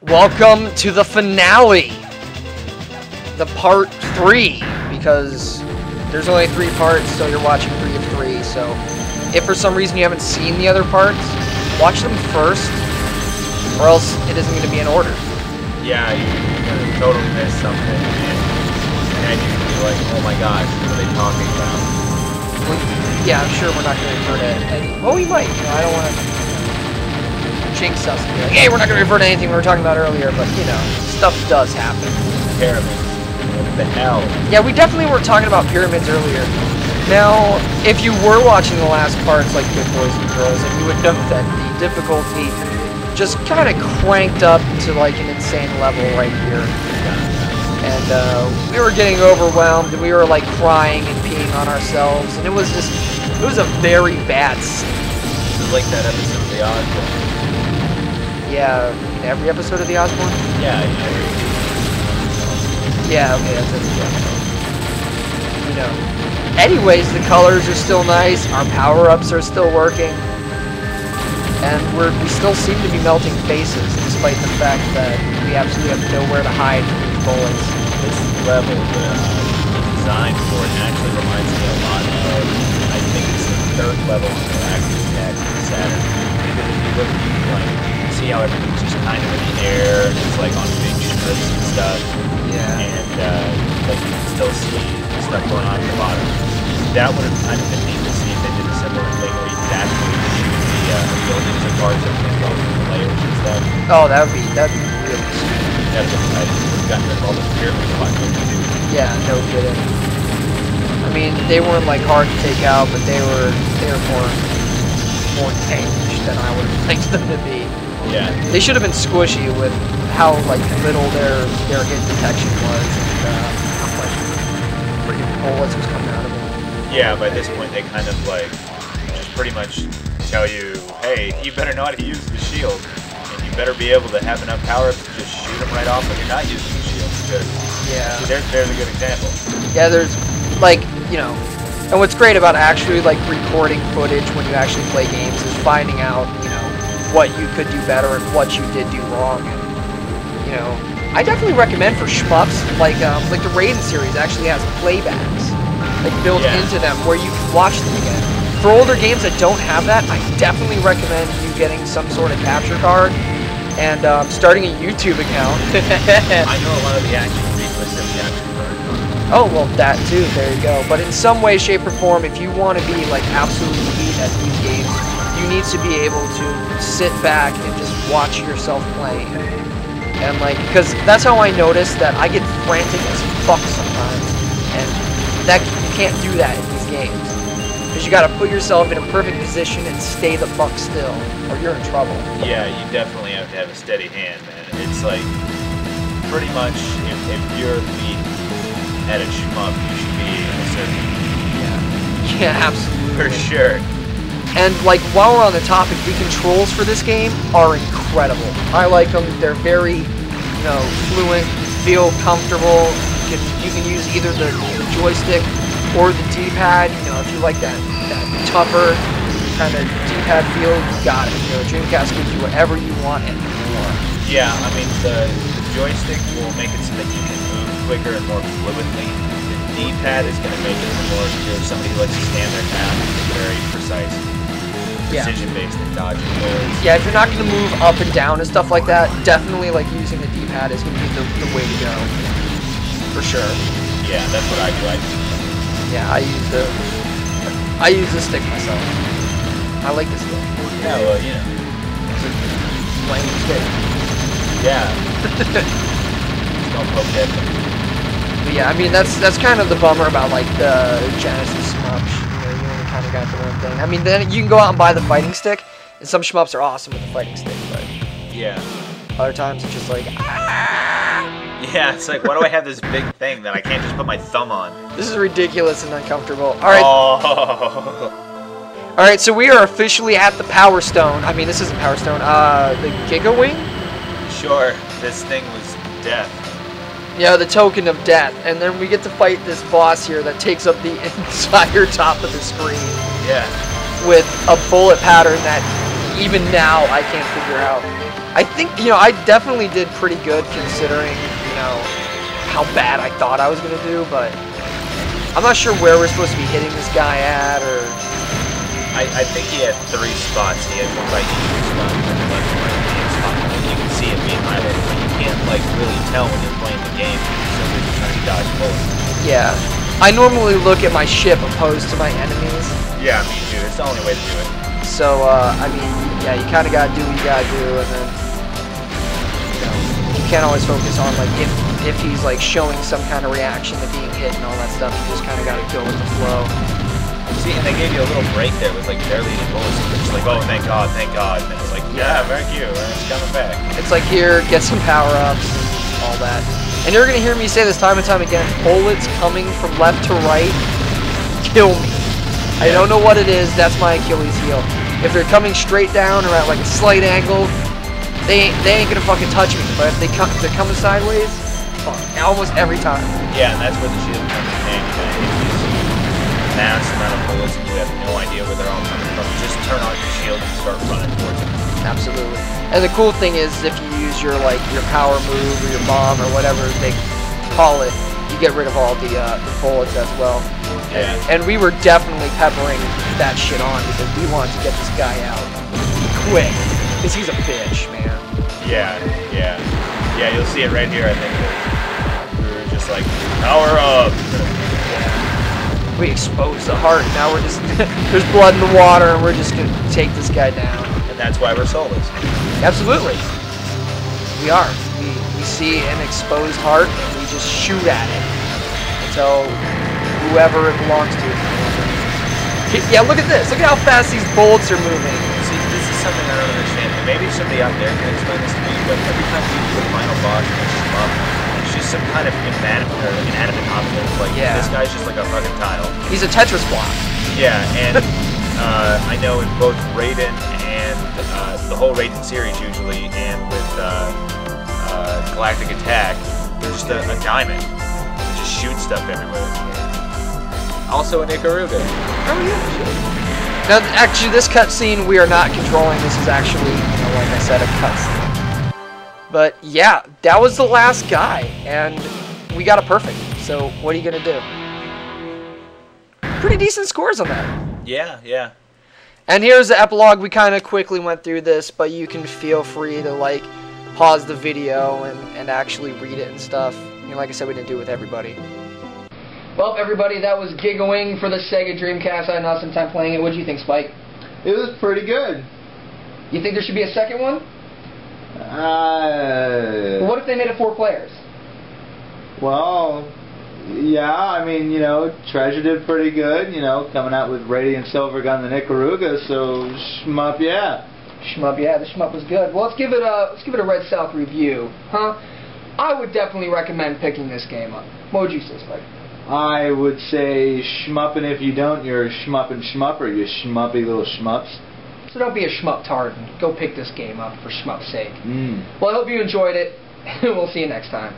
Welcome to the finale, the part 3, because there's only 3 parts, so you're watching 3 of 3, so if for some reason you haven't seen the other parts, watch them first, or else it isn't going to be in order. Yeah, you're going to totally miss something, and you're going to be like, oh my gosh, what are they talking about? Well, yeah, I'm sure we're not going to refer to any, well, we might, you know, I don't want to jinx us and be like, hey, we're not going to refer to anything we were talking about earlier, but, you know, stuff does happen. Pyramids. What the hell? Yeah, we definitely were talking about pyramids earlier. Now, if you were watching the last parts, like Good Boys and Girls, and you would know that the difficulty just kind of cranked up to, like, an insane level right here. And, we were getting overwhelmed, and we were, like, crying and peeing on ourselves, and it was just, it was a very bad scene. This is like that episode of The Osborne. Yeah, every episode of The Osborne? Yeah, yeah, okay, that's it. Yeah. You know. Anyways, the colors are still nice, our power-ups are still working, and we still seem to be melting faces, despite the fact that we absolutely have nowhere to hide from these bullets. This level, the design for it actually reminds me a lot of, I think it's the 3rd level on the Saturn. Because if you look, like, see how everything's just kind of in the air, and it's like on big strips and stuff. Yeah. And like you can still see stuff going on at the bottom. That would have kind of been neat to see if they did a similar thing where you could actually shoot the buildings apart so you can go through the layers and stuff. Oh, that'd be really sweet. That'd have been nice. We've gotten rid of all the pyramids a lot quicker too. Yeah, no kidding. I mean, they weren't like hard to take out, but they were more tankish than I would have liked them to be. Yeah. They should have been squishy with how like little their hit detection was and how much freaking bullets was coming out of them. Yeah, by this point they kind of like just pretty much tell you, hey, you better know how to use the shield, and you better be able to have enough power-ups to just shoot them right off when you're not using the shield. Because yeah, there's a good example. Yeah, there's like, you know, and what's great about actually like recording footage when you actually play games is finding out, you know, what you could do better and what you did do wrong. And, you know, I definitely recommend for shmups, like the Raiden series actually has playbacks like built into them where you can watch them again. For older games that don't have that, I definitely recommend you getting some sort of capture card and starting a YouTube account. I know a lot of the action replays have capture card. Oh, well, that too, there you go. But in some way, shape, or form, if you want to be like absolutely elite at these games, you need to be able to sit back and just watch yourself playing. And like, because that's how I notice that I get frantic as fuck sometimes, and that you can't do that in these games. Because you gotta put yourself in a perfect position and stay the fuck still, or you're in trouble. Yeah, you definitely have to have a steady hand, man. It's like, pretty much, if you're elite at a shmup, you should be a certain. Yeah, absolutely. For sure. And like, while we're on the topic, the controls for this game are incredible. I like them. They're very, you know, fluent, feel comfortable. You can use either the joystick or the D-pad. You know, if you like that tougher kind of D-pad feel, you got it. You know, Dreamcast gives you whatever you want and more. Yeah, I mean, the joystick will make it so that you can move quicker and more fluidly. The D-pad is going to make it more if you're somebody who likes to stand their ground and be very precise. Precision-based and dodging bullets. Yeah, if you're not going to move up and down and stuff like that, definitely like using the D-pad is going to be the way to go. For sure. Yeah, that's what I do. Yeah, I use the stick myself. I like the stick. Yeah, well, you know. It's a plain stick. Yeah. Don't poke at them. But yeah, I mean, that's kind of the bummer about like the Genesis shmups. You only kind of got the one thing. I mean, then you can go out and buy the fighting stick, and some shmups are awesome with the fighting stick, but yeah, other times it's just like, yeah, it's like, why do I have this big thing that I can't just put my thumb on? This is ridiculous and uncomfortable. All right. Oh. All right, so we are officially at the Power Stone. I mean, this isn't Power Stone. The Giga Wing. Sure, this thing was death. Yeah, the token of death. And then we get to fight this boss here that takes up the entire top of the screen. Yeah. With a bullet pattern that even now I can't figure out. I think, you know, I definitely did pretty good considering, you know, how bad I thought I was going to do, but I'm not sure where we're supposed to be hitting this guy at, or... I think he had 3 spots. He had one by each spot, and then left and right spot. And you can see it being highlighted, but you can't, like, really tell when you're playing the game because you're so busy trying to dodge bullets. Yeah. I normally look at my ship opposed to my enemies. Yeah, me too. It's the only way to do it. So, I mean, yeah, you kind of got to do what you got to do, and then, you know, you can't always focus on, like, if he's, like, showing some kind of reaction to being hit and all that stuff. You just kind of got to go with the flow. See, and they gave you a little break there with, like, barely any bullets. And it's like, oh, thank God, thank God. And it's like, yeah, thank you, and it's coming back. It's like, here, get some power-ups and all that. And you're going to hear me say this time and time again, bullets coming from left to right kill me. I don't know what it is, that's my Achilles heel. If they're coming straight down or at like a slight angle, they ain't gonna fucking touch me. But if they're coming sideways, fuck, almost every time. Yeah, and that's where the shield comes in handy. If you see a mass amount of bullets and you have no idea where they're all coming from, just turn on your shield and start running towards them. Absolutely. And the cool thing is, if you use your power move or your bomb or whatever they call it, you get rid of all the bullets as well. Yeah. And we were definitely peppering that shit on because we wanted to get this guy out quick. Because he's a bitch, man. Yeah, yeah. Yeah, you'll see it right here, I think. We were just like, power up! Yeah. We exposed the heart, now we're just, there's blood in the water and we're just going to take this guy down. And that's why we're soulless. Absolutely. We are. We see an exposed heart and we just shoot at it until whoever it belongs to. Yeah, look at this. Look at how fast these bullets are moving. See, this is something I don't understand. Maybe somebody out there can explain this to me, but every time we do a final boss and it's up, it's just some kind of inanimate object. Like, this guy's just like a fucking tile. He's a Tetris block. Yeah, and I know in both Raiden and the whole Raiden series usually, and with Galactic Attack, there's just a diamond. It just shoots stuff everywhere. Also an Ikaruga. Oh yeah. Now, actually, this cutscene we are not controlling. This is actually, you know, like I said, a cutscene. But yeah, that was the last guy, and we got a perfect. So what are you gonna do? Pretty decent scores on that. Yeah, yeah. And here's the epilogue. We kind of quickly went through this, but you can feel free to like pause the video and actually read it and stuff. You know, like I said, we didn't do it with everybody. Well, everybody, that was Giga for the Sega Dreamcast. I had not some time playing it. What do you think, Spike? It was pretty good. You think there should be a second one? Well, what if they made it 4 players? Well, yeah, I mean, you know, Treasure did pretty good, you know, coming out with Radiant Silver Gun and Ikaruga, so shmup, yeah. Shmup, yeah, the shmup was good. Well, let's give it a Red South review, huh? I would definitely recommend picking this game up. What would you say, Spike? I would say shmuppin' if you don't, you're a shmuppin' shmupper, you shmuppy little shmups. So don't be a shmup-tard and go pick this game up for shmup's sake. Mm. Well, I hope you enjoyed it, and we'll see you next time.